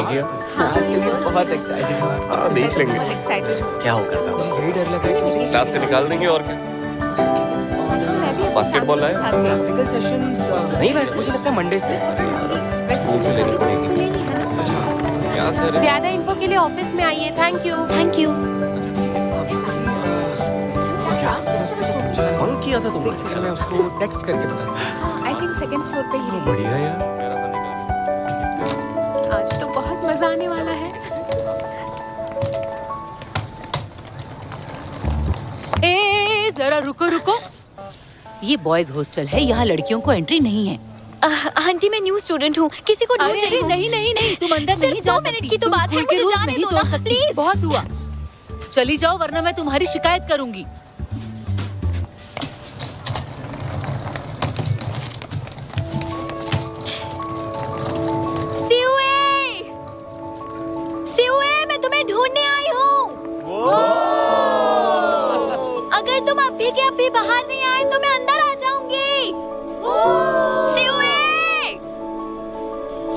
नहीं किया? बहुत एक्साइटेड हूँ। हाँ, देख लेंगे बहुत एक्साइटेड हूँ। क्या होगा सब। यही डर लग रहा है कि क्लास से निकाल देंगे और क्या। मैं भी बास्केटबॉल लाए? प्रैक्टिकल सेशंस नहीं भाई, मुझे लगता है मंडे से। स्कूल से लेनी पड़ेगी। क्या करें? ज्यादा इन्फो के लिए ऑफिस में आइए। Thank you. Thank you. Bunk किया था तुमने? मैं उसको टेक्स्ट करके बता। आई थिंक सेकंड फ्लोर पे ही रहेंगे। बढ़िया यार। आज तो बहुत मजा आने वाला है। ए जरा रुको रुको, ये बॉयज हॉस्टल है, यहाँ लड़कियों को एंट्री नहीं है। आंटी मैं न्यू स्टूडेंट हूँ, किसी को अरे अरे नहीं नहीं नहीं, तुम अंदर सिर्फ नहीं जा 2 सकती। मिनट की तो तुम बात है, स्कूल के मुझे रूल्स जाने नहीं दो तोड़ ना, सकती। प्लीज। बहुत हुआ, चली जाओ वरना मैं तुम्हारी शिकायत करूंगी। सिउए, मैं तुम्हें ढूंढने आई हूँ। अगर तुम अभी के अभी बाहर नहीं आए तो मैं अंदर आ जाऊंगी।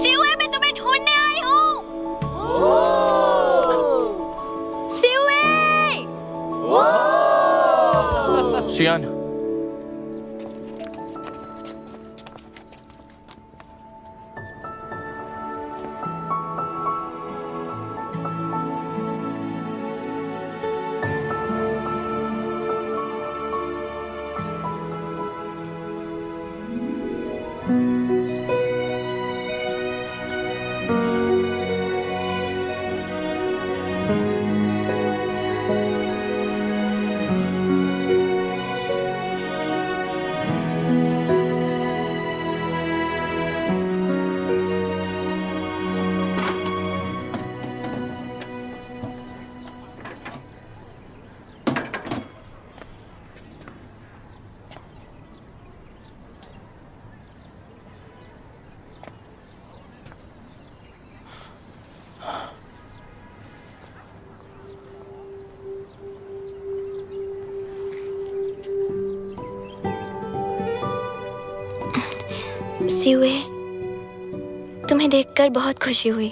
सिउए, मैं तुम्हें ढूंढने आई हूँ। सिउए। शियान, सिउए, तुम्हें देखकर बहुत खुशी हुई।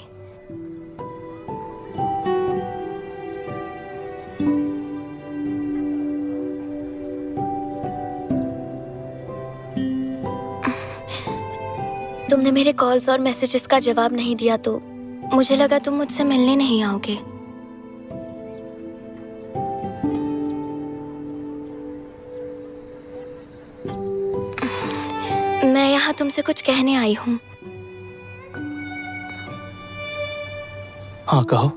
तुमने मेरे कॉल्स और मैसेजेस का जवाब नहीं दिया तो मुझे लगा तुम मुझसे मिलने नहीं आओगे। मैं यहाँ तुमसे कुछ कहने आई हूँ। हाँ कहो।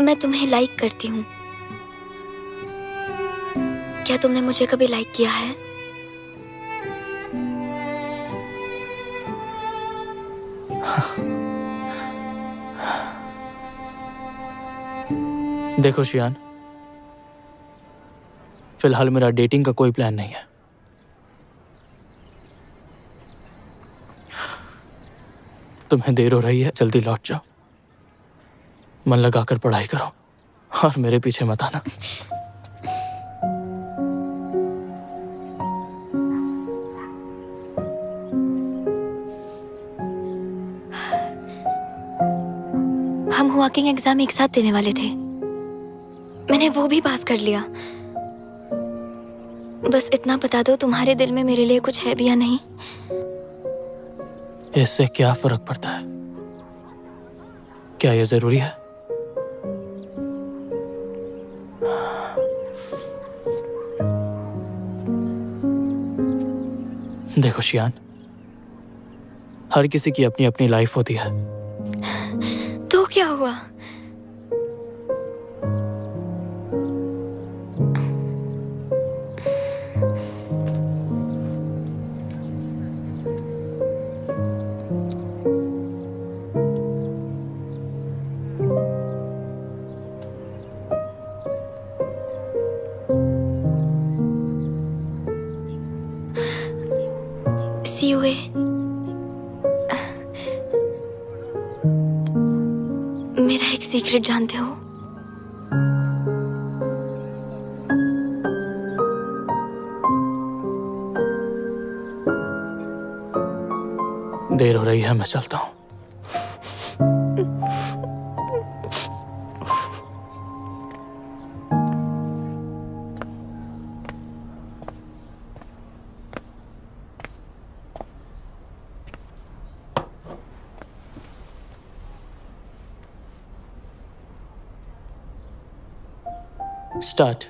मैं तुम्हें लाइक करती हूँ। क्या तुमने मुझे कभी लाइक किया है? देखो शियान, फिलहाल मेरा डेटिंग का कोई प्लान नहीं है। तुम्हें देर हो रही है, जल्दी लौट जाओ। मन लगाकर पढ़ाई करो और मेरे पीछे मत आना। हम वॉकिंग एग्जाम एक साथ देने वाले थे। मैंने वो भी पास कर लिया। बस इतना बता दो, तुम्हारे दिल में मेरे लिए कुछ है भी या नहीं? इससे क्या फर्क पड़ता है? क्या ये जरूरी है? देखो शियान, हर किसी की अपनी अपनी लाइफ होती है। तो क्या हुआ? सिउए, मेरा एक सीक्रेट जानते हो? देर हो रही है, मैं चलता हूँ। स्टार्ट।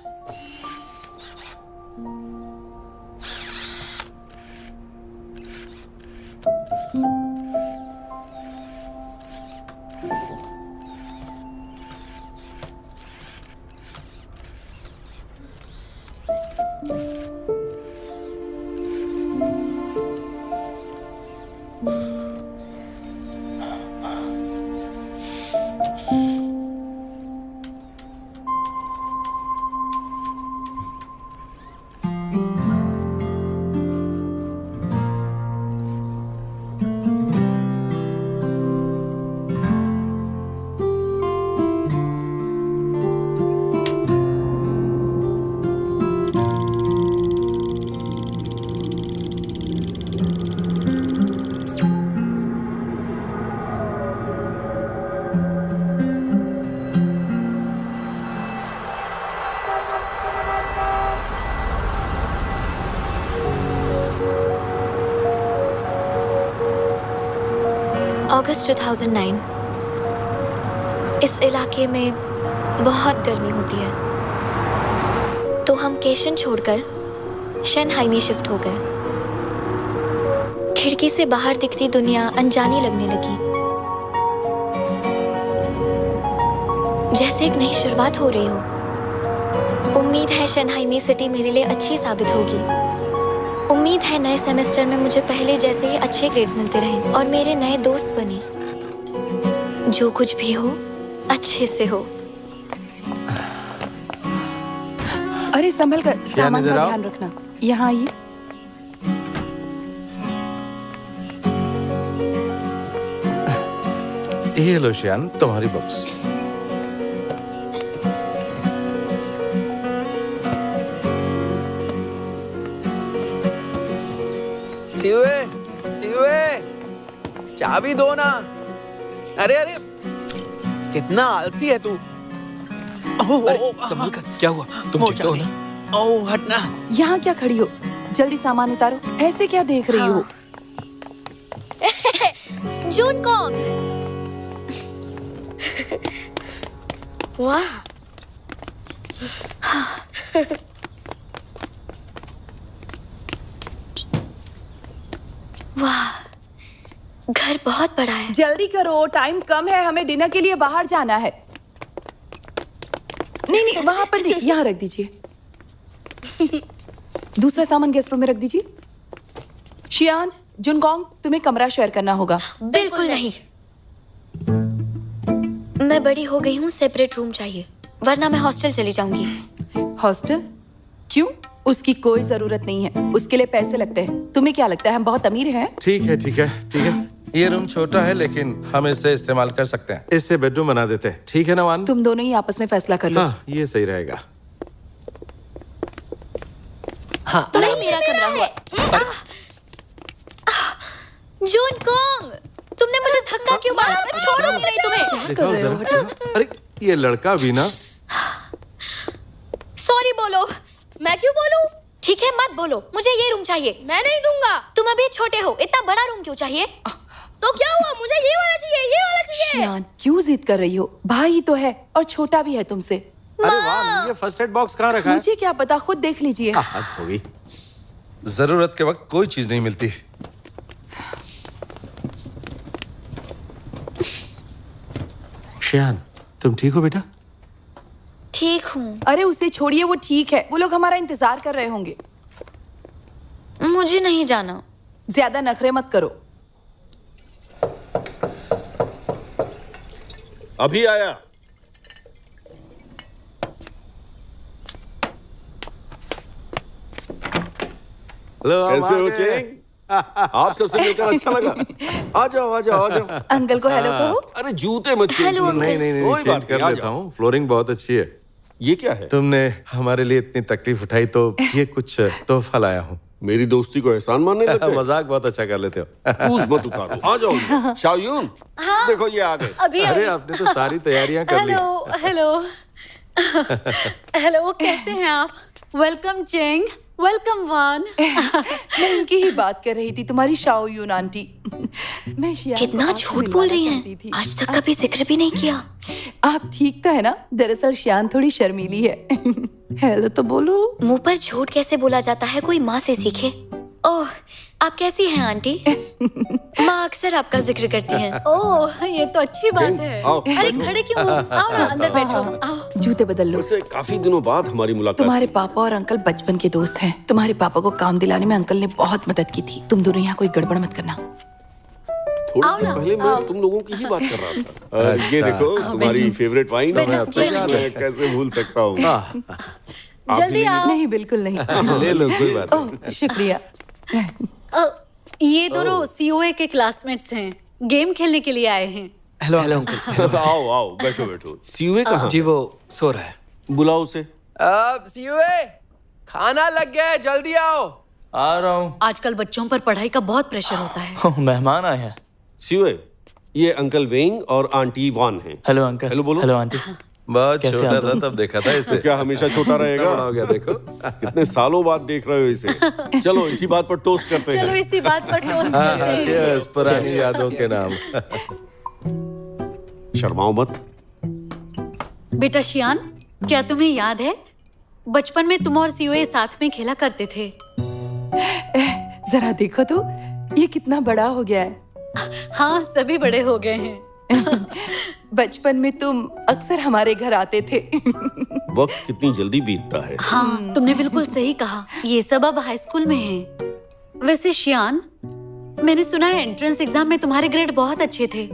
अगस्त 2009। इस इलाके में बहुत गर्मी होती है, तो हम केशन छोड़कर शनहाई में शिफ्ट हो गए। खिड़की से बाहर दिखती दुनिया अनजानी लगने लगी, जैसे एक नई शुरुआत हो रही हो। उम्मीद है शनहाई में सिटी मेरे लिए अच्छी साबित होगी। उम्मीद है नए सेमेस्टर में मुझे पहले जैसे ही अच्छे ग्रेड्स मिलते रहें और मेरे नए दोस्त बने। जो कुछ भी हो अच्छे से हो। अरे संभल कर, सामान का इधर आओ। ध्यान रखना। यहाँ आइए। ये लो शियान, तुम्हारी बुक्स। सियुए, चाबी दो ना। अरे अरे, कितना आलसी है तू। संभल कर, क्या हुआ? तुम ठीक तो हो ना? ओह हटना। यहाँ क्या खड़ी हो? जल्दी सामान उतारो। ऐसे क्या देख रही हो? जून कॉन्ग। वाह। वाह, घर बहुत बड़ा है। जल्दी करो, टाइम कम है, हमें डिनर के लिए बाहर जाना है। नहीं नहीं, वहां पर नहीं, यहाँ रख दीजिए। दूसरा सामान गेस्ट रूम में रख दीजिए। शियान, जुनगोंग, तुम्हें कमरा शेयर करना होगा। बिल्कुल नहीं। मैं बड़ी हो गई हूँ, सेपरेट रूम चाहिए, वरना मैं हॉस्टल चली जाऊंगी। हॉस्टल? क्यों? उसकी कोई जरूरत नहीं है, उसके लिए पैसे लगते हैं। तुम्हें क्या लगता है हम बहुत अमीर हैं? ठीक है ठीक है ठीक है। ये रूम छोटा है लेकिन हम इसे इस्तेमाल कर सकते हैं। इससे बेडरूम बना देते हैं, ठीक है ना वान? तुम दोनों ही आपस में फैसला कर लो। हाँ, ये सही रहेगा। हाँ, तो ये मेरा कमरा हुआ। जून कॉन्ग, तुमने मुझे धक्का क्यों मारा? मैं छोड़ूंगी नहीं तुम्हें। दिखाओ जरा, दिखाओ। अरे ये लड़का भी ना। सॉरी बोलो। मैं क्यों बोलूं? ठीक है, मत बोलो। मुझे ये रूम चाहिए। मैं नहीं दूंगा। तुम अभी छोटे हो, इतना बड़ा रूम क्यों चाहिए? तो क्या हुआ? मुझे ये वाला चाहिए, ये वाला चाहिए। शियान, क्यों जिद कर रही हो? भाई तो है और छोटा भी है तुमसे। अरे वाह, ये फर्स्ट एड बॉक्स कहाँ रखा है? मुझे क्या पता, खुद देख लीजिए। हद हो गई। जरूरत के वक्त कोई चीज नहीं मिलती। शियान, तुम ठीक हो बेटा? ठीक हूँ। अरे उसे छोड़िए, वो ठीक है। वो लोग हमारा इंतजार कर रहे होंगे। मुझे नहीं जाना। ज्यादा नखरे मत करो। अभी आया। हेलो, कैसे हो चेंग? आप सबसे मिलकर अच्छा लगा। आ जाओ आ जाओ आ जाओ। अंकल को हेलो कहो। अरे जूते मत चेंज हेलो, करो। अंकल। नहीं नहीं नहीं, कोई चेंज बात कर नहीं, आ लेता जाओ। हूँ। फ्लोरिंग बहुत अच्छी है। ये क्या है? तुमने हमारे लिए इतनी तकलीफ उठाई तो ये कुछ तोहफा लाया हूँ। मेरी दोस्ती को एहसान मानने लग गए? मजाक बहुत अच्छा कर लेते हो। क्रूज मत उतारो, आ जाओ। शाओयून, देखो ये आ गए। अभी अरे आपने तो सारी तैयारियां कर ली। हेलो हेलो, कैसे हैं आप? वेलकम चेंग, वेलकम वान। मैं इनकी ही बात कर रही थी, तुम्हारी शाओयून आंटी। मैं शियान कितना को आपसे झूठ बोल रही मिलवाना चाहती हैं। थी। आज तक कभी जिक्र भी नहीं किया। आप ठीक तो है ना? दरअसल शियान थोड़ी शर्मीली है। हेलो तो बोलो। मुंह पर झूठ कैसे बोला जाता है, कोई माँ से सीखे। ओह, आप कैसी हैं आंटी? माँ अक्सर आपका जिक्र करती हैं। ओह, ये तो अच्छी बात है। आओ, अरे बैठो। खड़े क्यों हो? आओ ना, अंदर बैठो। आओ। जूते बदल लो। वैसे काफी दिनों बाद हमारी मुलाकात तुम्हारे हुई। पापा और अंकल बचपन के दोस्त हैं। तुम्हारे पापा को काम दिलाने में अंकल ने बहुत मदद की थी। तुम दोनों यहाँ कोई गड़बड़ मत करना। थोड़ी आओ देर ना, पहले मैं तुम लोगों की ही बात कर रहा था। ये अच्छा। देखो तुम्हारी फेवरेट वाइन। मैं कैसे भूल सकता हूँ। जल्दी आओ। नहीं, बिल्कुल नहीं। ले लो, कोई बात नहीं। ओह, शुक्रिया। ये दोनों सीओए के क्लासमेट्स हैं, गेम खेलने के लिए आए हैं। Hello hello uncle. आओ आओ, बैठो बैठो। सीयूए कहाँ? जी वो सो रहा है। बुलाओ उसे। अब सीयूए, खाना लग गया है, जल्दी आओ। आ रहा हूँ। आजकल बच्चों पर पढ़ाई का बहुत प्रेशर होता है। मेहमान आए हैं। सीयूए, ये अंकल वेंग और आंटी वान हैं। Hello uncle. हेलो बोलो। Hello aunty. बहुत कैसे छोटा आप था तब देखा था इसे। क्या हमेशा छोटा रहेगा? बड़ा हो गया देखो। कितने सालों बाद देख रहे हो इसे। चलो इसी बात पर टोस्ट करते चलो हैं। इसी बात पर टोस्ट करते हैं। Cheers, पुरानी यादों के नाम। शर्माओ मत। बेटा शियान, क्या तुम्हें याद है बचपन में तुम और सीओए साथ में खेला करते थे? जरा देखो तो, ये कितना बड़ा हो गया है। हाँ, सभी बड़े हो गए हैं। बचपन में तुम अक्सर हमारे घर आते थे। वक्त कितनी जल्दी बीतता है। हाँ, तुमने बिल्कुल सही कहा। ये सब अब हाई स्कूल में है। वैसे शियान, मैंने सुना है एंट्रेंस एग्जाम में तुम्हारे ग्रेड बहुत अच्छे थे।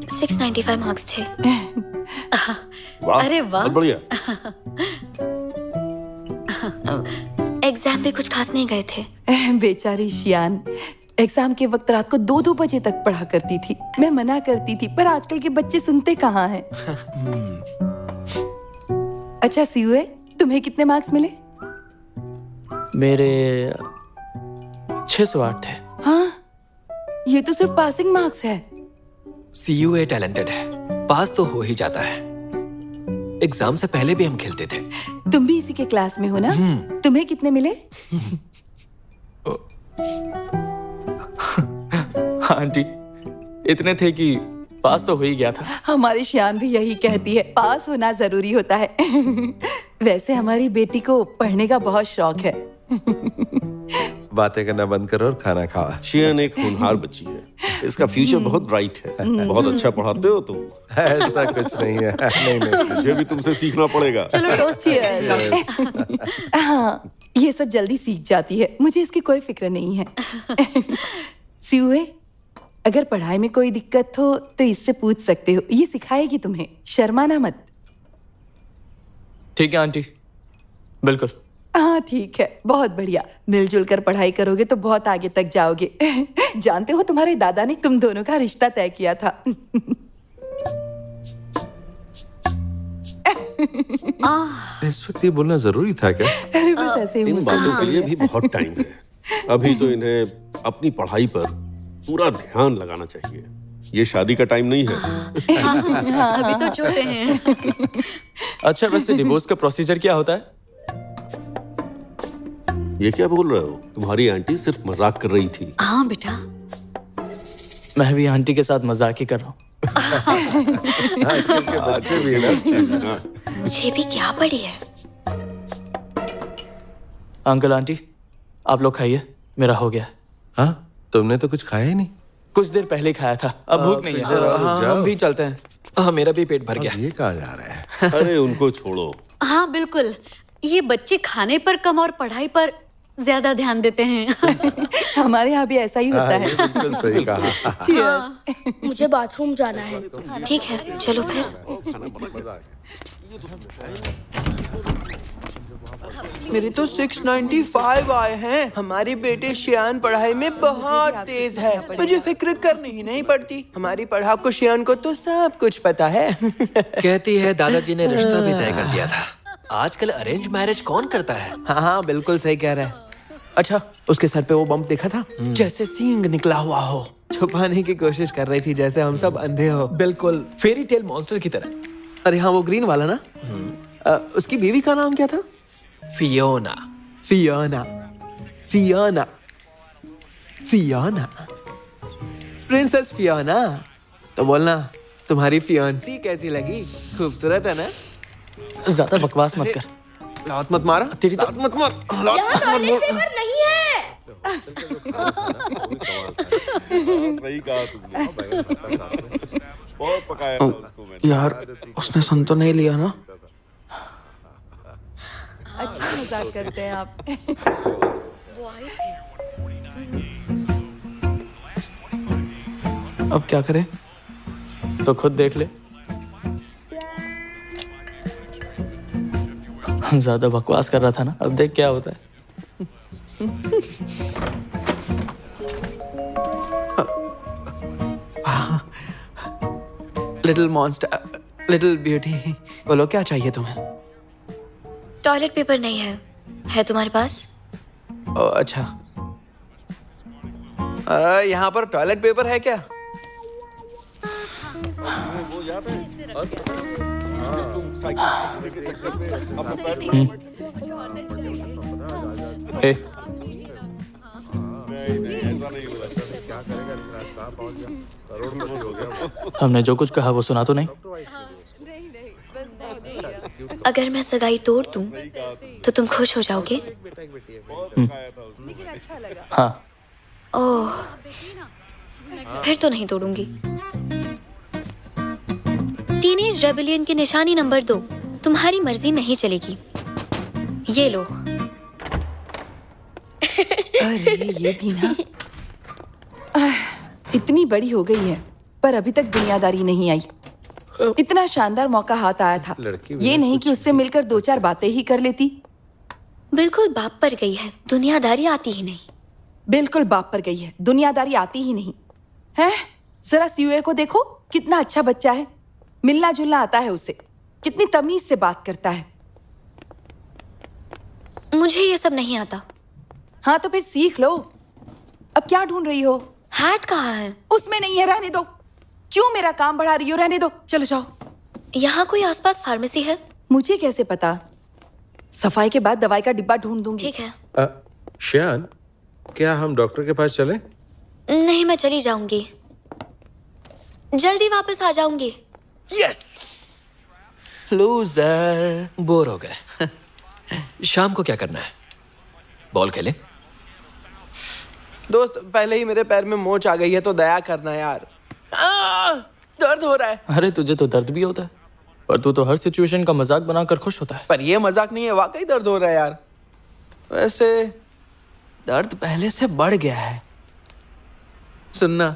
695 मार्क्स थे। वाह, अरे वाह। बहुत बढ़िया। एग्जाम में कुछ खास नहीं गए थे। बेचारी शियान एग्जाम के वक्त रात को 2-2 बजे तक पढ़ा करती थी। मैं मना करती थी, पर आजकल के बच्चे सुनते कहाँ हैं। अच्छा सीयूए, तुम्हें कितने मार्क्स मिले? मेरे 608 थे। हाँ, ये तो सिर्फ पासिंग मार्क्स है। सीयूए टैलेंटेड है, पास तो हो ही जाता है। एग्जाम से पहले भी हम खेलते थे। तुम भी इसी के क्लास में हो ना? तुम्हें कितने मिले? आंटी, इतने थे कि पास तो हो ही गया था। हमारी शियान भी यही कहती है, पास होना जरूरी होता है। वैसे हमारी बेटी को पढ़ने का बहुत शौक है। बातें करना बंद करो और खाना खाओ। शियन एक होनहार बच्ची है। इसका फ्यूचर बहुत ब्राइट है। बहुत अच्छा पढ़ाते हो तुम। ऐसा कुछ नहीं है। नहीं नहीं। मुझे भी तुमसे सीखना पड़ेगा। चलो टोस्ट Cheers। हाँ, ये सब जल्दी सीख जाती है, मुझे इसकी कोई फिक्र नहीं है। सीयूए, अगर पढ़ाई में कोई दिक्कत हो तो इससे पूछ सकते हो, ये सिखाएगी तुम्हें। शर्माना मत। ठीक है आंटी, बिल्कुल। हाँ ठीक है, बहुत बढ़िया। मिलजुल कर पढ़ाई करोगे तो बहुत आगे तक जाओगे। जानते हो, तुम्हारे दादा ने तुम दोनों का रिश्ता तय किया था। इस वक्त ये बोलना जरूरी था क्या? अरे बस ऐसे ही इन मुझसे बातों के लिए भी बहुत टाइम है। अभी तो इन्हें अपनी पढ़ाई पर पूरा ध्यान लगाना चाहिए। ये शादी का टाइम नहीं है। अभी तो छोटे हैं। अच्छा, वैसे डिवोर्स का प्रोसीजर क्या होता है? ये क्या बोल रहे हो? तुम्हारी आंटी सिर्फ मजाक कर रही थी। हाँ बेटा। मैं भी आंटी के साथ मजाक ही कर रहा हूँ। आजकल के बच्चे भी है ना। मुझे भी क्या पड़ी है। अंकल आंटी, आप लोग खाइए, मेरा हो गया। हाँ, तुमने तो कुछ खाया ही नहीं। कुछ देर पहले खाया था, अब भूख नहीं है। हाँ, हम भी चलते हैं। हाँ, मेरा भी पेट भर गया। ये कहाँ जा रहा है? अरे उनको छोड़ो। हाँ बिल्कुल, ये बच्चे खाने पर कम और पढ़ाई पर ज्यादा ध्यान देते हैं। हमारे यहाँ भी ऐसा ही होता हाँ, है। ये बिल्कुल सही कहा। Cheers। मुझे बाथरूम जाना है। ठीक है, चलो फिर। मेरे तो 695 आए हैं। हमारी बेटी शियान पढ़ाई में बहुत तेज है। मुझे फिक्र करनी ही नहीं पड़ती। हमारी पढ़ाकू को शियान को तो सब कुछ पता है। कहती है दादाजी ने रिश्ता भी तय कर दिया था। आजकल अरेंज मैरिज कौन करता है? हाँ हाँ बिल्कुल सही कह रहा है। अच्छा, उसके सर पे वो बम्प देखा था, जैसे सींग निकला हुआ हो। छुपाने की कोशिश कर रही थी जैसे हम सब अंधे हो। बिल्कुल फेरी टेल मॉन्स्टर की तरह। अरे हाँ, वो ग्रीन वाला ना। उसकी बीवी का नाम क्या था? Fiona. Fiona, Fiona, Fiona, princess Fiona. तो बोलना, तुम्हारी फियोन्सी कैसी लगी? खूबसूरत है ना? ज्यादा बकवास मत कर। लात मत मारा, तेरी तो- लात मत मार, लात मत मार। नहीं है। सही कहा तुमने। बहुत पकाया था उसको मैंने। यार, उसने सुन तो नहीं लिया ना? अच्छा मजाक करते हैं आप। अब क्या करें? तो खुद देख ले। ज्यादा बकवास कर रहा था ना, अब देख क्या होता है। लिटिल मॉन्स्टर, लिटिल ब्यूटी, बोलो क्या चाहिए तुम्हें? टॉयलेट पेपर नहीं है, है तुम्हारे पास? ओ, अच्छा। यहाँ पर टॉयलेट पेपर है क्या? वो याद है? तुम साइकिल सीखने के चक्कर में अपना पैर ए, नहीं, ऐसा नहीं हुआ। क्या करेगा? रास्ता पहुंच गया, करोड़पति हो गया। हमने जो कुछ कहा वो सुना तो नहीं? अगर मैं सगाई तोड़ दूं तो तुम खुश हो जाओगे? हाँ। ओह, फिर तो नहीं तोड़ूंगी। टीनेज रेबेलियन की निशानी नंबर 2, तुम्हारी मर्जी नहीं चलेगी। ये लो। अरे ये भी ना, इतनी बड़ी हो गई है पर अभी तक दुनियादारी नहीं आई। इतना शानदार मौका हाथ आया था, ये नहीं कि उससे मिलकर 2-4 बातें ही कर लेती। बिल्कुल बाप पर गई है, दुनियादारी आती ही नहीं। बिल्कुल बाप पर गई है, दुनियादारी आती ही नहीं है। जरा सीयूए को देखो, कितना अच्छा बच्चा है, मिलना जुलना आता है उसे, कितनी तमीज से बात करता है। मुझे ये सब नहीं आता। हाँ तो फिर सीख लो। अब क्या ढूंढ रही हो? हैट कहाँ है? उसमें नहीं है, रहने दो। क्यों मेरा काम बढ़ा रही हो? रहने दो, चलो जाओ। यहाँ कोई आसपास फार्मेसी है? मुझे कैसे पता? सफाई के बाद दवाई का डिब्बा ढूंढ दूंगी। ठीक है। श्यान, क्या हम डॉक्टर के पास चलें? नहीं, मैं चली जाऊंगी, जल्दी वापस आ जाऊंगी। Yes, loser. बोर हो गए। शाम को क्या करना है? बॉल खेलें? दोस्त, पहले ही मेरे पैर में मोच आ गई है तो दया करना यार। दर्द हो रहा है। अरे तुझे तो दर्द भी होता है, पर तू तो हर सिचुएशन का मजाक बनाकर खुश होता है। पर ये मजाक नहीं है, वाकई दर्द हो रहा है यार। वैसे दर्द पहले से बढ़ गया है। सुनना,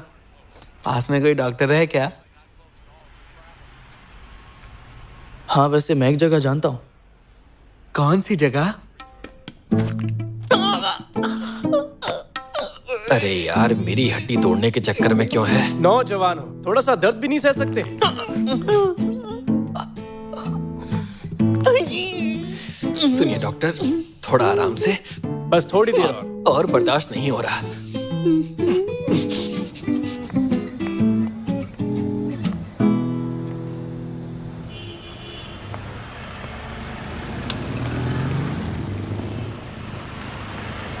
पास में कोई डॉक्टर है क्या? हाँ, वैसे मैं एक जगह जानता हूँ। कौन सी जगह? अरे यार, मेरी हड्डी तोड़ने के चक्कर में क्यों है? नौजवान हो, थोड़ा सा दर्द भी नहीं सह सकते? सुनिए डॉक्टर, थोड़ा आराम से, बस थोड़ी देर और बर्दाश्त नहीं हो रहा।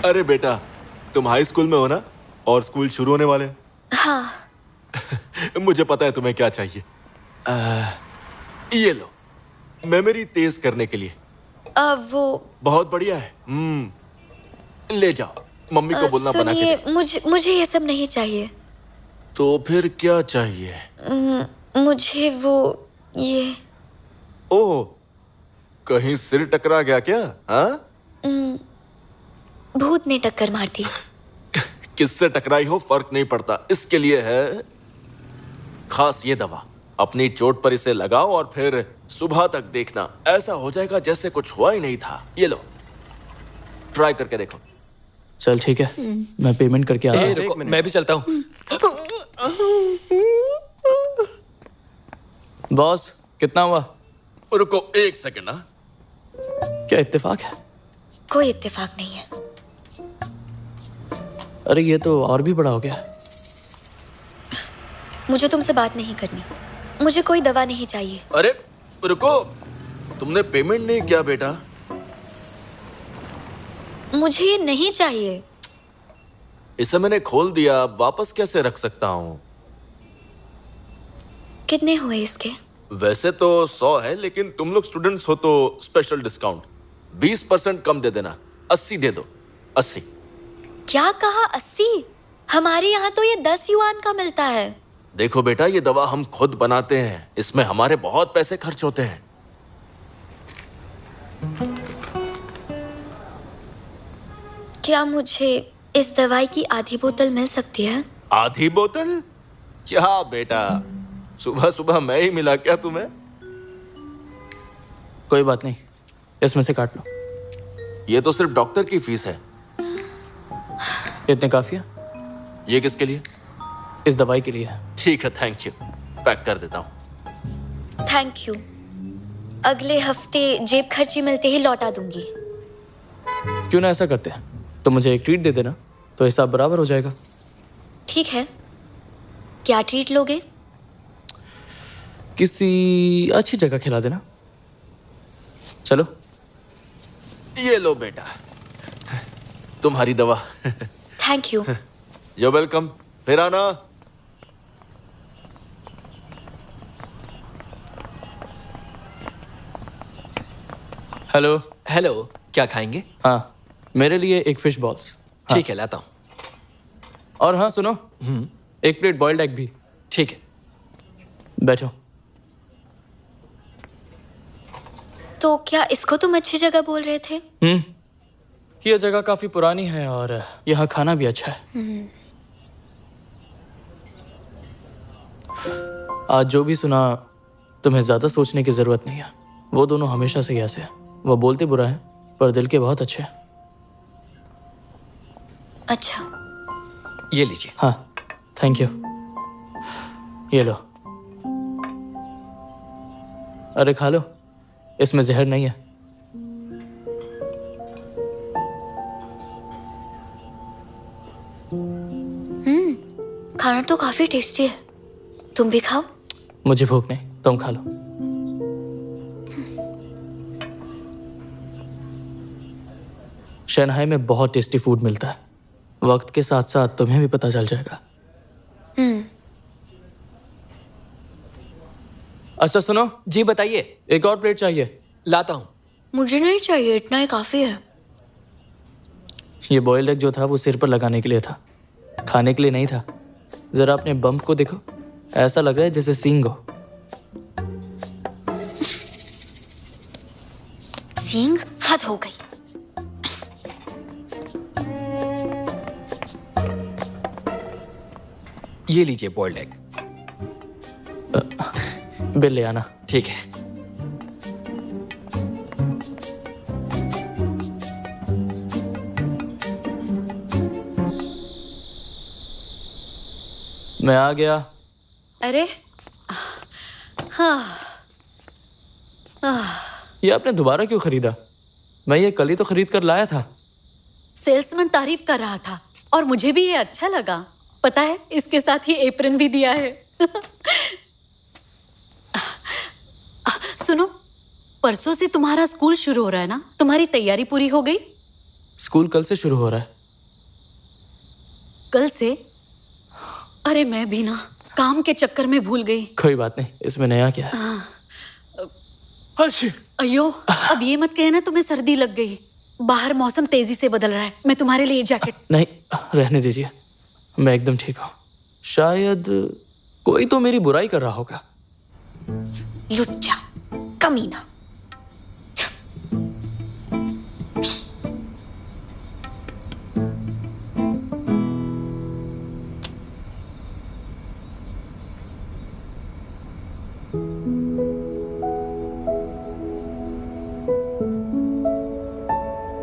अरे बेटा, तुम हाई स्कूल में हो ना, और स्कूल शुरू होने वाले हैं। हाँ। मुझे पता है तुम्हें क्या चाहिए। ये लो, मेमोरी तेज करने के लिए। वो बहुत बढ़िया है। ले जाओ, मम्मी को बोलना बना के सुनिए, दे। मुझे ये सब नहीं चाहिए। तो फिर क्या चाहिए? मुझे वो ये। ओह, कहीं सिर टकरा गया क्या? हाँ? भूत ने टक्कर मार दी। किससे टकराई हो फर्क नहीं पड़ता, इसके लिए है खास ये दवा। अपनी चोट पर इसे लगाओ और फिर सुबह तक देखना, ऐसा हो जाएगा जैसे कुछ हुआ ही नहीं था। ये लो, ट्राई करके देखो। चल ठीक है, मैं पेमेंट करके आता हूँ। रुको, मैं भी चलता हूँ। बॉस, कितना हुआ? रुको एक सेकंड। ना क्या इत्तेफाक है? कोई इत्तेफाक नहीं है। अरे ये तो और भी बड़ा हो गया। मुझे तुमसे बात नहीं करनी। मुझे कोई दवा नहीं चाहिए। अरे रुको, तुमने पेमेंट नहीं किया बेटा। मुझे ये नहीं चाहिए। इसे मैंने खोल दिया, अब वापस कैसे रख सकता हूँ? कितने हुए इसके? वैसे तो 100 है, लेकिन तुम लोग स्टूडेंट्स हो तो स्पेशल डिस्काउंट 20% कम दे देना। 80 दे दो। 80। क्या कहा? 80? हमारे यहाँ तो ये 10 युआन का मिलता है। देखो बेटा, ये दवा हम खुद बनाते हैं, इसमें हमारे बहुत पैसे खर्च होते हैं। क्या मुझे इस दवाई की आधी बोतल मिल सकती है? आधी बोतल? क्या बेटा, सुबह सुबह मैं ही मिला क्या तुम्हें? कोई बात नहीं, इसमें से काट लो। ये तो सिर्फ डॉक्टर की फीस है। इतने काफी है? ये किसके लिए? इस दवाई के लिए। ठीक है, थैंक यू। पैक कर देता हूँ। Thank you. अगले हफ्ते जेब खर्ची मिलते ही लौटा दूंगी। क्यों ना ऐसा करते हैं, तो मुझे एक ट्रीट दे देना, तो हिसाब बराबर हो जाएगा। ठीक है। क्या ट्रीट लोगे? किसी अच्छी जगह खिला देना। चलो। ये लो बेटा, तुम्हारी दवा। Thank you. You welcome. फिर आना। हेलो। हेलो, क्या खाएंगे? हाँ, मेरे लिए एक फिश बॉल्स। ठीक है, लाता हूँ। और हाँ सुनो, एक प्लेट बॉइल्ड एग भी। ठीक है। बैठो। तो क्या इसको तुम अच्छी जगह बोल रहे थे? ये जगह काफी पुरानी है और यहाँ खाना भी अच्छा है। आज जो भी सुना, तुम्हें ज्यादा सोचने की जरूरत नहीं है। वो दोनों हमेशा से ऐसे हैं। वो बोलते बुरा है, पर दिल के बहुत अच्छे हैं। अच्छा। ये लीजिए। हाँ, थैंक यू। ये लो। अरे खा लो, इसमें जहर नहीं है। खाना तो काफी टेस्टी है। तुम भी खाओ। मुझे भूख नहीं, तुम खा लो। शंघाई में बहुत टेस्टी फूड मिलता है। वक्त के साथ साथ तुम्हें भी पता चल जाएगा। अच्छा सुनो। जी बताइए। एक और प्लेट चाहिए। लाता हूँ। मुझे नहीं चाहिए, इतना ही काफी है। ये बॉइल्ड एग जो था वो सिर पर लगाने के लिए था, खाने के लिए नहीं था। जरा अपने बम्प को देखो, ऐसा लग रहा है जैसे सींग हो। सींग? हद हो गई। ये लीजिए बॉइल्ड एग। बिल ले आना। ठीक है। मैं आ गया। अरे हाँ। ये आपने दोबारा क्यों खरीदा? मैं ये कल ही तो खरीद कर लाया था। सेल्समैन तारीफ कर रहा था और मुझे भी ये अच्छा लगा। पता है, इसके साथ ही एप्रन भी दिया है। सुनो, परसों से तुम्हारा स्कूल शुरू हो रहा है ना? तुम्हारी तैयारी पूरी हो गई? स्कूल कल से शुरू हो रहा है। कल से? अरे मैं भी ना काम के चक्कर में भूल गई। कोई बात नहीं, इसमें नया क्या है? अयो, अब ये मत कहना तुम्हें सर्दी लग गई। बाहर मौसम तेजी से बदल रहा है। मैं तुम्हारे लिए जैकेट। नहीं, रहने दीजिए, मैं एकदम ठीक हूँ। शायद कोई तो मेरी बुराई कर रहा होगा। लुच्चा, कमीना।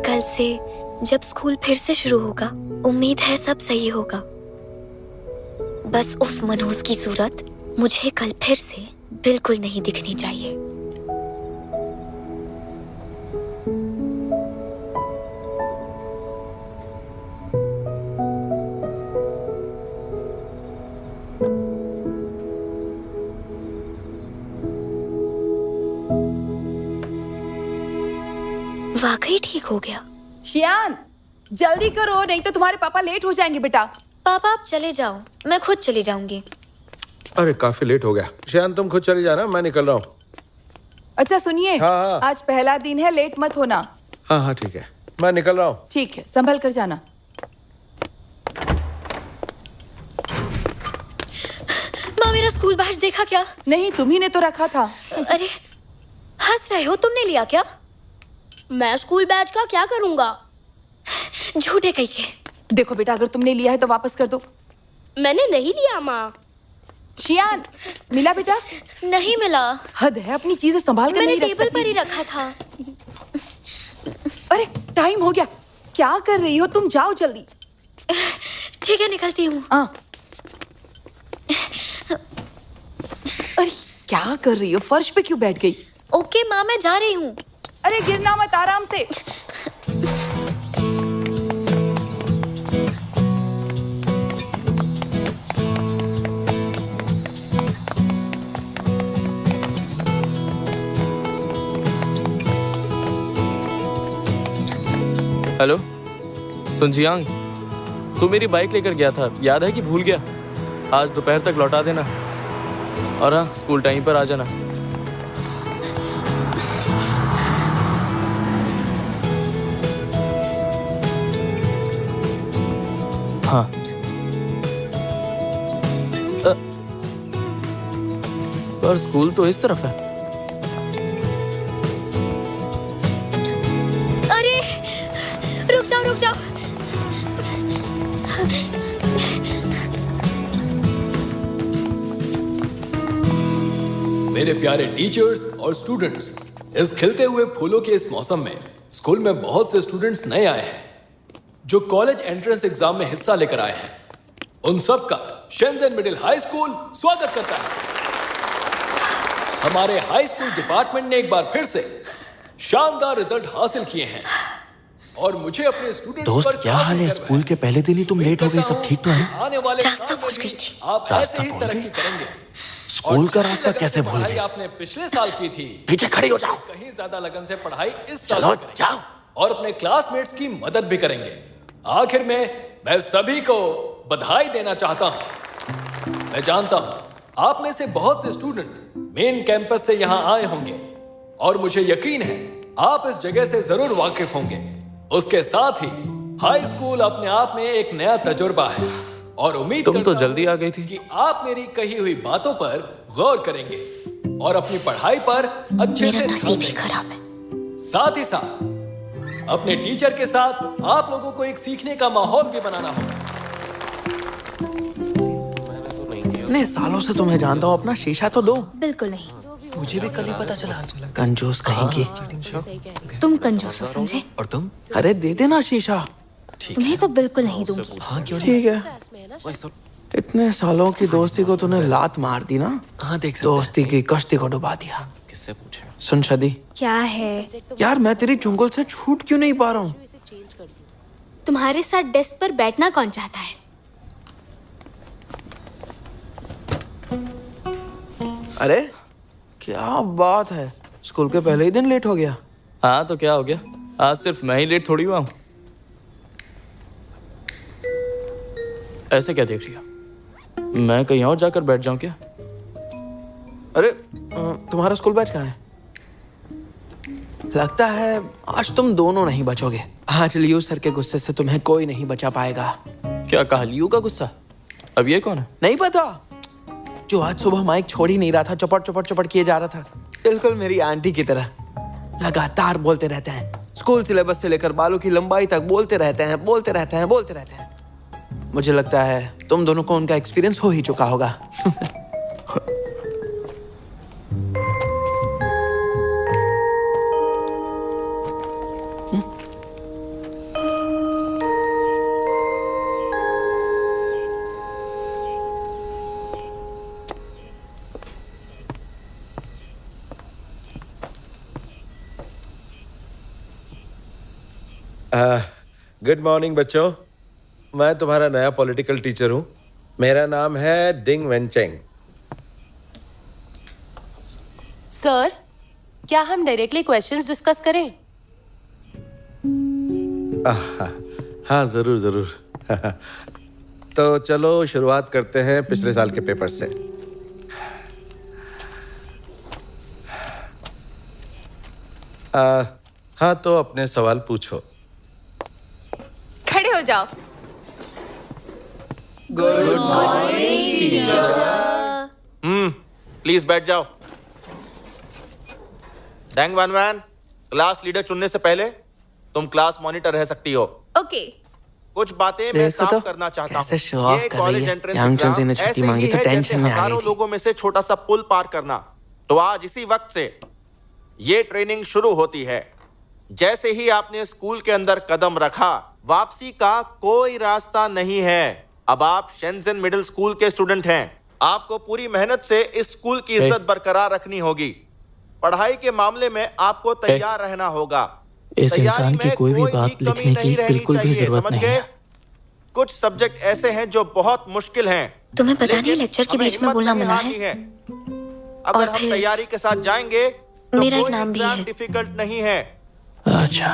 कल से जब स्कूल फिर से शुरू होगा, उम्मीद है सब सही होगा। बस उस मनहूस की सूरत मुझे कल फिर से बिल्कुल नहीं दिखनी चाहिए। वाकई ठीक हो गया। शियान, जल्दी करो नहीं तो तुम्हारे पापा लेट हो जाएंगे बेटा। पापा आप चले जाओ, मैं खुद चली जाऊंगी। अरे काफी लेट हो गया। शान तुम खुद चली जाना, मैं निकल रहा हूँ। अच्छा सुनिए, हाँ। आज पहला दिन है, लेट मत होना। हाँ हाँ ठीक है, मैं निकल रहा हूँ। ठीक है, संभल कर जाना। माँ मेरा स्कूल बैज देखा क्या? नहीं, तुम्ही ने तो रखा था। अरे हंस रहे हो, तुमने लिया क्या? मैं स्कूल बैच का क्या करूंगा? झूठे कहीं के। देखो बेटा, अगर तुमने लिया है तो वापस कर दो। मैंने नहीं लिया माँ। शियान, मिला बेटा? नहीं मिला। हद है, अपनी चीजें संभाल कर मैंने नहीं रख टेबल सकती। पर ही रखा था। अरे टाइम हो गया, क्या कर रही हो तुम? जाओ जल्दी। ठीक है, निकलती हूँ। अरे क्या कर रही हो? फर्श पे क्यों बैठ गई? ओके माँ, मैं जा रही हूँ। अरे गिरना मत, आराम से। हेलो, सुन जियांग, तू मेरी बाइक लेकर गया था, याद है कि भूल गया? आज दोपहर तक लौटा देना, और हाँ, स्कूल टाइम पर आ जाना। हाँ। पर स्कूल तो इस तरफ है। अरे रुक जाओ, रुक जाओ। मेरे प्यारे टीचर्स और स्टूडेंट्स, इस खिलते हुए फूलों के इस मौसम में स्कूल में बहुत से स्टूडेंट्स नए आए हैं जो कॉलेज एंट्रेंस एग्जाम में हिस्सा लेकर आए हैं। उन सब का शेंजन मिडिल हाई स्कूल स्वागत करता है। हमारे हाई स्कूल डिपार्टमेंट ने एक बार फिर से शानदार रिजल्ट हासिल किए हैं और मुझे अपने स्टूडेंट्स दोस्त पर क्या हाल है? स्कूल के पहले दिन ही तुम लेट हो गई, सब ठीक तो है? आने वाले रास्ता भूल गई थी। आप ऐसे ही तरक्की करेंगे। स्कूल का और रास्ता कैसे भूल पढ़ाई गए? आपने पिछले साल की थी, पीछे खड़ी हो जाओ। कहीं ज्यादा लगन से पढ़ाई इस साल चलो भी करेंगे। जाओ। और अपने क्लासमेट्स की मदद भी करेंगे। आखिर में मैं सभी को बधाई देना चाहता हूं। मैं जानता हूं आप में से बहुत से स्टूडेंट मेन कैंपस से यहां आए होंगे और मुझे यकीन है आप इस जगह से जरूर वाकिफ होंगे। उसके साथ ही हाई स्कूल अपने आप में एक नया तजुर्बा है और उम्मीद तुम तो करता हूं जल्दी आ गई थी। कि आप मेरी कही हुई बातों पर गौर करेंगे और अपनी पढ़ाई पर अच्छे से मेरा ध्यान नसीब ही देंगे। खराब है। साथ ही साथ अपने टीचर के साथ आप लोगों को एक सीखने का माहौल भी बनाना होगा। इतने सालों से तुम्हें जानता हूँ, अपना शीशा तो दो। बिल्कुल नहीं। मुझे भी कल ही पता चला। कंजूस कहेंगी। तुम कंजूस हो, समझे? और तुम? अरे दे देना शीशा। तुम्हें तो बिल्कुल नहीं दूंगी। हाँ क्यों ठीक है, इतने सालों की दोस्ती को तूने लात मार दी ना। हाँ देख सकते दोस्ती की कश्ती को डुबा दिया। किससे पूछे? सुन शादी, क्या है? यार मैं तेरी चुंगल से छूट क्यों नहीं पा रहा हूँ? तुम्हारे साथ डेस्क पर बैठना कौन चाहता है? अरे क्या बात है, स्कूल के पहले ही दिन लेट हो गया। हाँ तो क्या हो गया, आज सिर्फ मैं ही लेट थोड़ी हुआ हूँ। ऐसे क्या देख रही हो? मैं कहीं और जाकर बैठ जाऊं क्या? अरे तुम्हारा स्कूल बैच कहाँ है? लगता है आज तुम दोनों नहीं बचोगे। आज लियो सर के गुस्से से तुम्हें कोई नहीं बचा पाएगा। क्या कहा, लियो का गुस्सा? अब ये कौन है? नहीं पता, जो आज सुबह माइक छोड़ ही नहीं रहा था, चपट चपट चपट किए जा रहा था, बिल्कुल मेरी आंटी की तरह। लगातार बोलते रहते हैं, स्कूल सिलेबस से लेकर बालों की लंबाई तक बोलते रहते हैं, बोलते रहते हैं, बोलते रहते हैं। मुझे लगता है तुम दोनों को उनका एक्सपीरियंस हो ही चुका होगा। गुड मॉर्निंग बच्चों, मैं तुम्हारा नया पॉलिटिकल टीचर हूँ। मेरा नाम है डिंग वेंचेंग। सर, क्या हम डायरेक्टली क्वेश्चंस डिस्कस करें? हाँ जरूर जरूर। तो चलो शुरुआत करते हैं पिछले साल के पेपर से। हाँ तो अपने सवाल पूछो। खड़े हो जाओ। Good morning teacher. प्लीज बैठ जाओ। डैंग वैन वैन, क्लास लीडर चुनने से पहले तुम क्लास मॉनिटर रह सकती हो। ओके। कुछ बातें मैं देखो साफ तो करना चाहता कैसे हूँ। show off ये कर रही कॉलेज है। एंट्रेंस यांग एग्जाम चंजी ने छुट्टी ऐसे मांगी ही तो है टेंशन जैसे में आ गई हजारों थी। लोगों में से छोटा सा पुल पार करना। तो आज इसी वक्त से ये ट्रेनिंग शुरू होती है। जैसे ही आपने स्कूल के अंदर कदम रखा, वापसी का कोई रास्ता नहीं है। अब आप शेंजन मिडिल स्कूल के स्टूडेंट हैं। आपको पूरी मेहनत से इस स्कूल की इज्जत बरकरार रखनी होगी। पढ़ाई के मामले में आपको तैयार रहना होगा। इस तैयारी इंसान की में कोई भी भी बात कमी लिखने नहीं की रहनी बिल्कुल भी चाहिए, जरूरत समझ नहीं गए? है। कुछ सब्जेक्ट ऐसे हैं जो बहुत मुश्किल हैं। तुम्हें पता नहीं लेकिन लेक्चर के हमें बीच में हिम्मत बोलना नहीं मना हारनी है। अगर और हम फिर तैयारी के साथ जाएंगे तो मेरा एक कोई नाम भी एग्जाम है। डिफिकल्ट नहीं है। अच्छा,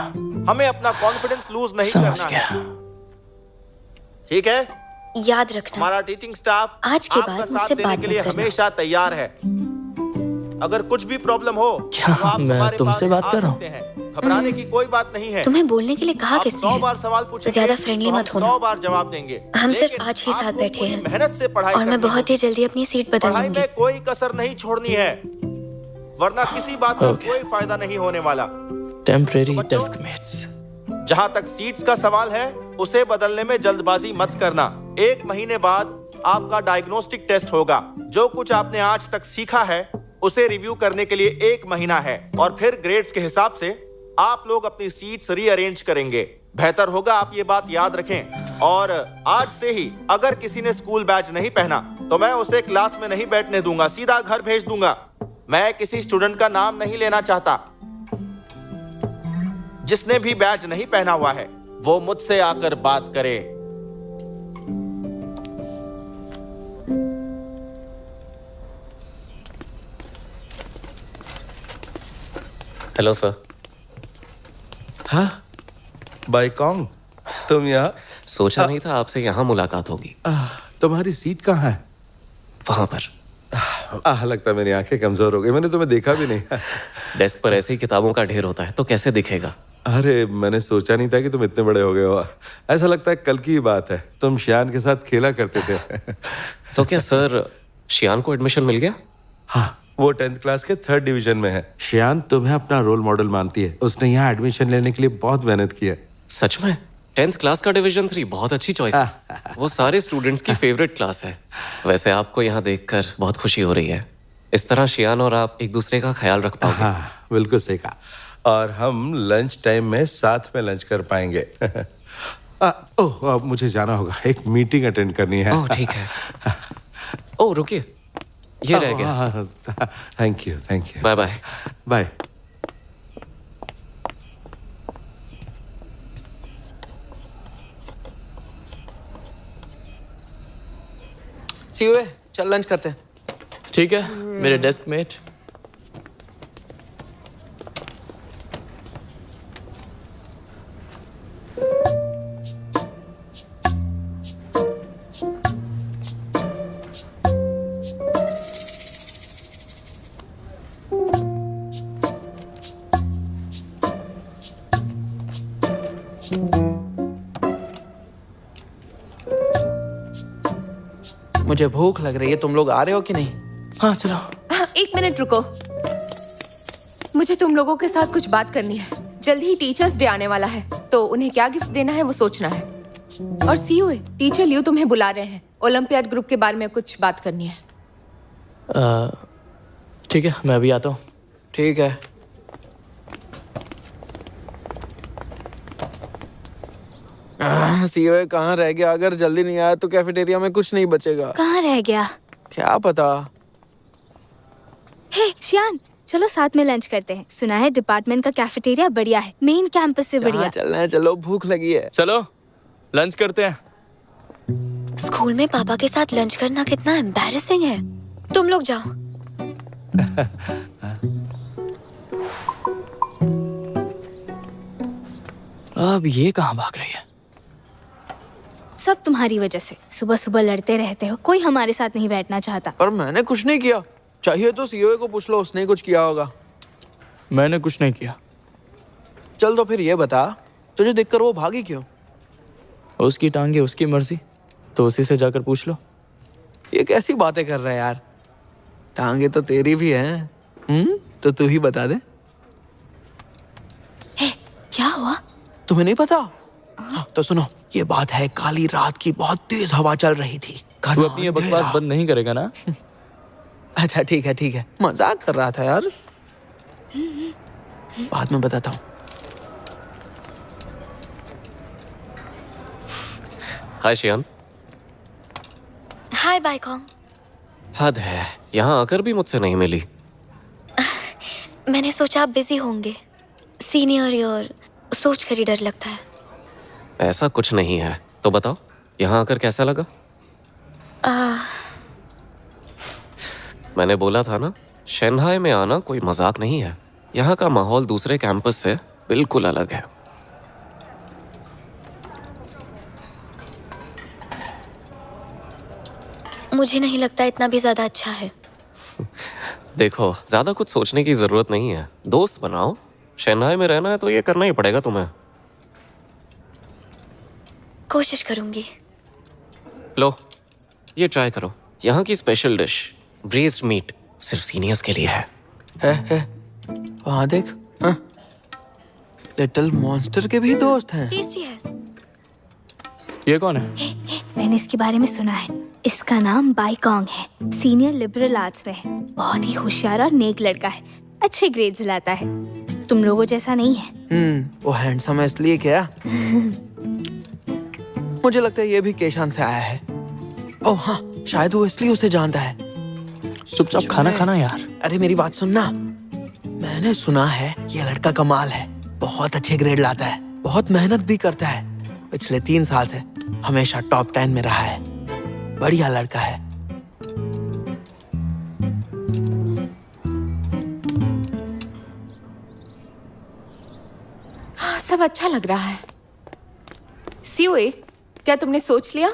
हमें अपना कॉन्फिडेंस लूज नहीं समझ करना गया। है। ठीक है? याद रखना, हमारा टीचिंग स्टाफ आज के आपका बाद साथ मुझसे देने बात के मत लिए करना। हमेशा तैयार है। अगर कुछ भी प्रॉब्लम हो क्या तो आप मैं हमारे तुमसे पास बात आ कर रहा हूं? सकते हैं। घबराने की कोई बात नहीं है। तुम्हें बोलने के लिए कहा आप किसने 100 है? बार सवाल पूछेंगे ज्यादा फ्रेंडली तो हम मत होना। 100 बार जवाब देंगे। हम सिर्फ लेकिन आज ही साथ आपको बैठे पूरी हैं। मेहनत से पढ़ाई और मैं करनी बहुत ही जल्दी अपनी सीट बदल पढ़ाई लूंगी। में कोई कसर नहीं छोड़नी है, वरना किसी बात का कोई फायदा नहीं होने वाला। Temporary desk mates. जहां तक सीट्स का सवाल है, उसे बदलने में जल्दबाजी मत करना। 1 महीने बाद आपका डायग्नोस्टिक टेस्ट होगा। जो कुछ आपने आज तक सीखा है उसे रिव्यू करने के लिए 1 महीना है, और फिर ग्रेड्स के हिसाब से आप लोग अपनी सीट्स रीअरेंज करेंगे। बेहतर होगा आप ये बात याद रखें। और आज से ही अगर किसी ने स्कूल बैज नहीं पहना तो मैं उसे क्लास में नहीं बैठने दूंगा, सीधा घर भेज दूंगा। मैं किसी स्टूडेंट का नाम नहीं लेना चाहता। जिसने भी बैज नहीं पहना हुआ है वो मुझसे आकर बात करे। Hello sir. हाँ बाईकॉन्ग, तुम यहाँ? सोचा नहीं था आपसे यहाँ मुलाकात होगी। तुम्हारी सीट कहाँ है? वहां पर। लगता है मेरी आंखें कमजोर हो गई, मैंने तुम्हें देखा भी नहीं। डेस्क पर ऐसे ही किताबों का ढेर होता है तो कैसे दिखेगा? अरे मैंने सोचा नहीं था कि तुम इतने बड़े हो गए हो। ऐसा लगता है कल की ही बात है, तुम शियान के साथ खेला करते थे। तो क्या सर शियान को एडमिशन मिल गया? हाँ, वो 10th क्लास के 3rd डिवीजन में है। शियान तुम्हें अपना रोल मॉडल मानती है। उसने यहाँ एडमिशन लेने के लिए बहुत मेहनत की है। सच में? 10th क्लास का डिवीजन 3 बहुत अच्छी चॉइस है। वो सारे स्टूडेंट्स की फेवरेट क्लास है। वैसे आपको यहाँ देखकर बहुत खुशी हो रही है। इस तरह शियान और आप एक दूसरे का ख्याल रख पाओगे। हाँ बिल्कुल सही कहा। और हम लंच टाइम में साथ में लंच कर पाएंगे। ओह, अब मुझे जाना होगा, एक मीटिंग अटेंड करनी है। ओह ठीक है। ओह रुकिए, ये रह गया। Thank you thank you. Bye bye. Bye. सी हुए, चल लंच करते हैं। ठीक है मेरे डेस्क मेट। मुझे भूख लग रही है, तुम लोग आ रहे हो कि नहीं? हाँ चलो। हाँ, 1 मिनट रुको, मुझे तुम लोगों के साथ कुछ बात करनी है। जल्दी ही टीचर्स डे आने वाला है, तो उन्हें क्या गिफ्ट देना है वो सोचना है। और सीओ, टीचर लियो तुम्हें बुला रहे हैं। ओलंपियाड ग्रुप के बारे में कुछ बात करनी है। ठीक है मैं अभी आता हूँ। ठीक है। सीओ कहाँ रह गया? अगर जल्दी नहीं आया तो कैफेटेरिया में कुछ नहीं बचेगा। कहाँ रह गया? क्या पता। हे शियान, चलो साथ में लंच करते हैं। सुना है डिपार्टमेंट का कैफेटेरिया बढ़िया है, मेन कैंपस से बढ़िया। चलना है, चलो भूख लगी है। चलो लंच करते हैं। स्कूल में पापा के साथ लंच करना कितना एम्बैरेसिंग है। तुम लोग जाओ। अब ये कहाँ भाग रही है? सब तुम्हारी वजह से सुबह सुबह लड़ते रहते हो, कोई हमारे साथ नहीं बैठना चाहता। पर मैंने कुछ नहीं किया, चाहिए तो सीओए को पूछ लो, उसने ही कुछ किया होगा। मैंने कुछ नहीं किया। चल तो फिर ये बता, तुझे देखकर वो भागी क्यों? उसकी टांगे उसकी मर्जी, तो उसी से जाकर पूछ लो। ये कैसी बातें कर रहा है यार, टांगे तो तेरी भी हैं। तो तू ही बता दे। क्या हुआ? तुम्हें नहीं पता? हाँ, तो सुनो, ये बात है काली रात की, बहुत तेज हवा चल रही थी। तू अपनी ये बकवास बंद नहीं करेगा ना? अच्छा ठीक है, मजाक कर रहा था यार, बाद में बताता हूँ। हाय शियान। हाय बाइकॉम। हद है, यहाँ आकर भी मुझसे नहीं मिली। मैंने सोचा आप बिजी होंगे, सीनियर ईयर सोच कर ही डर लगता है। ऐसा कुछ नहीं है, तो बताओ यहाँ आकर कैसा लगा? मैंने बोला था ना, शंघाई में आना कोई मजाक नहीं है। यहाँ का माहौल दूसरे कैंपस से बिल्कुल अलग है। मुझे नहीं लगता इतना भी ज्यादा अच्छा है। देखो, ज्यादा कुछ सोचने की जरूरत नहीं है, दोस्त बनाओ। शंघाई में रहना है तो ये करना ही पड़ेगा तुम्हें। कोशिश करूंगी। लो, ये ट्राई करो, यहाँ की स्पेशल डिश ब्रेस्ड मीट, सिर्फ सीनियर्स के लिए है। वहाँ देख, लिटिल मॉन्स्टर के भी दोस्त हैं। टेस्टी है। ये कौन है? मैंने इसके बारे में सुना है, इसका नाम बाइकॉन्ग है, सीनियर लिबरल आर्ट्स में है, बहुत ही होशियार और नेक लड़का है, अच्छे ग्रेड्स लाता है, तुम लोगों जैसा नहीं है। वो हैंडसम है इसलिए क्या? मुझे लगता है ये भी केशान से आया है। ओह हाँ, शायद वो इसलिए उसे जानता है। चुपचाप खाना खाना यार। अरे मेरी बात सुनना, मैंने सुना है ये लड़का कमाल है, बहुत अच्छे ग्रेड लाता है, बहुत मेहनत भी करता है, पिछले 3 साल से हमेशा टॉप 10 में रहा है, बढ़िया लड़का है। हाँ, सब अच्छा लग रहा है। सीओए, क्या तुमने सोच लिया?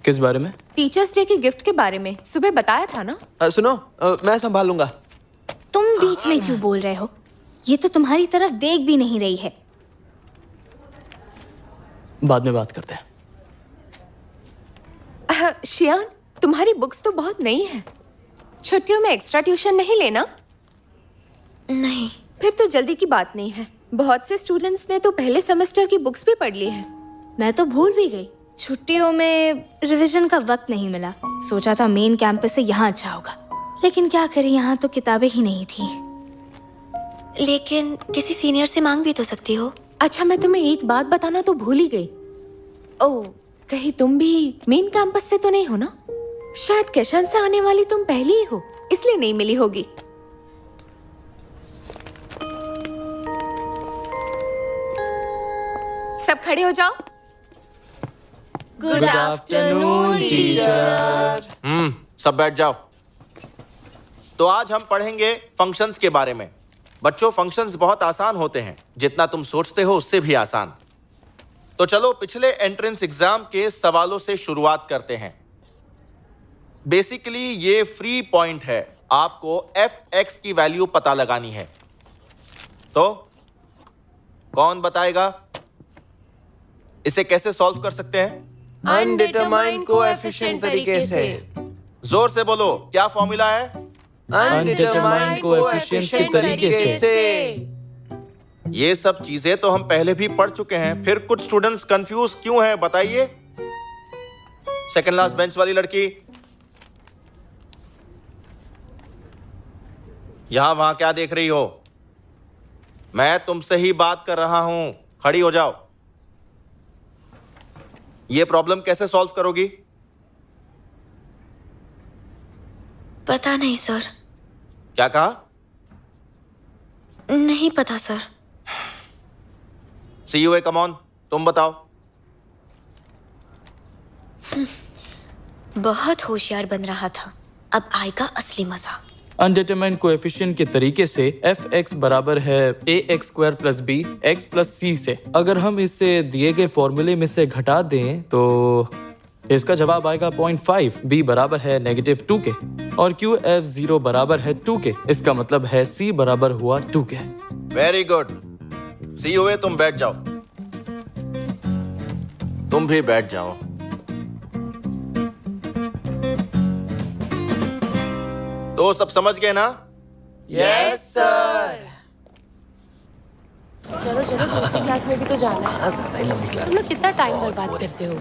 किस बारे में? टीचर्स डे के गिफ्ट के बारे में, सुबह बताया था ना। सुनो, मैं संभालूंगा। तुम बीच में क्यों बोल रहे हो? ये तो तुम्हारी तरफ देख भी नहीं रही है। बाद में बात करते हैं। शियान, तुम्हारी बुक्स तो बहुत नई हैं। छुट्टियों में एक्स्ट्रा ट्यूशन नहीं लेना? नहीं। फिर तो जल्दी की बात नहीं है, बहुत से स्टूडेंट्स ने तो पहले सेमेस्टर की बुक्स भी पढ़ ली है। मैं तो भूल भी गई, छुट्टियों में रिवीजन का वक्त नहीं मिला। सोचा था मेन कैंपस से यहाँ अच्छा होगा, लेकिन क्या करें, यहाँ तो किताबें ही नहीं थी। लेकिन किसी सीनियर से मांग भी तो सकती हो। अच्छा, मैं तुम्हें एक बात बताना तो भूल ही गई। ओह, कहीं तुम भी मेन कैंपस से तो नहीं हो ना? शायद केशान से आने वाली तुम पहली ही हो, इसलिए नहीं मिली होगी। सब खड़े हो जाओ। Good afternoon teacher. सब बैठ जाओ। तो आज हम पढ़ेंगे फंक्शंस के बारे में। बच्चों, फंक्शंस बहुत आसान होते हैं, जितना तुम सोचते हो उससे भी आसान। तो चलो पिछले एंट्रेंस एग्जाम के सवालों से शुरुआत करते हैं। बेसिकली ये फ्री पॉइंट है, आपको fx की वैल्यू पता लगानी है। तो कौन बताएगा इसे कैसे सॉल्व कर सकते हैं? अनडिटरमाइंड कोएफिशिएंट तरीके से। जोर से बोलो, क्या फॉर्मूला है? अनडिटरमाइंड कोएफिशिएंट के तरीके से। ये सब चीजें तो हम पहले भी पढ़ चुके हैं, फिर कुछ स्टूडेंट्स कंफ्यूज क्यों हैं बताइए। सेकंड लास्ट बेंच वाली लड़की, यहां वहां क्या देख रही हो? मैं तुमसे ही बात कर रहा हूं, खड़ी हो जाओ। ये प्रॉब्लम कैसे सॉल्व करोगी? पता नहीं सर। क्या कहा? नहीं पता सर। CUA कम ऑन, तुम बताओ। बहुत होशियार बन रहा था, अब आएगा असली मजा। अनडिटरमाइंड कोएफिशिएंट के तरीके से fx बराबर है ax² + b x + c से। अगर हम इसे दिए गए फॉर्मूले में से घटा दें तो इसका जवाब आएगा 0.5। b बराबर है -2 के और qf0 बराबर है 2 के। इसका मतलब है c बराबर हुआ 2 के। Very good. सी हुए, तुम बैठ जाओ। तुम भी बैठ जाओ। तो सब समझ गए ना? Yes sir. चलो चलो, दूसरी क्लास में भी तो जाना है। ज्यादा ही लंबी क्लास। तुम लोग कितना टाइम बर्बाद करते हो।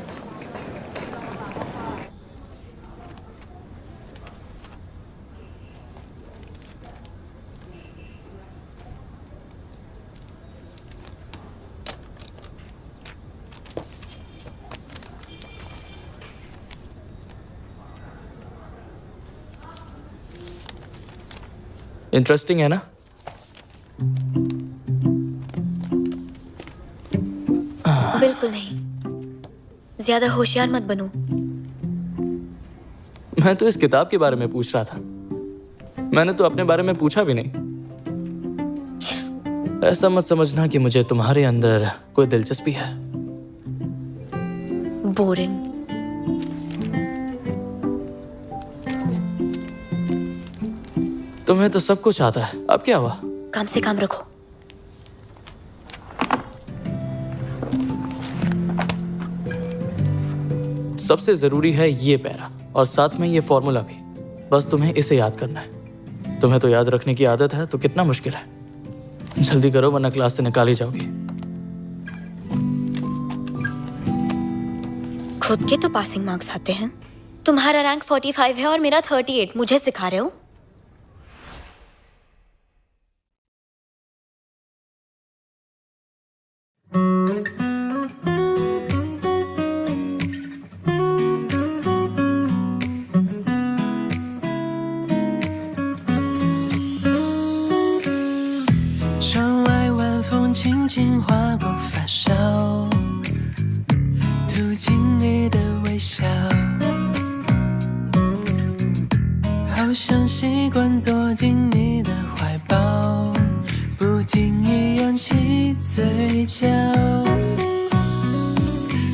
इंटरेस्टिंग है ना? बिल्कुल नहीं। ज्यादा होशियार मत बनो। मैं तो इस किताब के बारे में पूछ रहा था। मैंने तो अपने बारे में पूछा भी नहीं। ऐसा मत समझना कि मुझे तुम्हारे अंदर कोई दिलचस्पी है। बोरिंग। तुम्हें तो सब कुछ आता है, अब क्या हुआ? काम से काम रखो। सबसे जरूरी है ये पैरा और साथ में ये फॉर्मूला भी। बस तुम्हें इसे याद करना है। तुम्हें तो याद रखने की आदत है, तो कितना मुश्किल है। जल्दी करो वरना क्लास से निकाली जाओगी। खुद के तो पासिंग मार्क्स आते हैं। तुम्हारा रैंक 45 है और मेरा 38। मुझे सिखा रहे हो?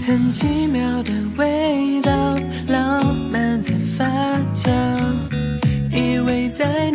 很奇妙的味道，浪漫在发酵，依偎在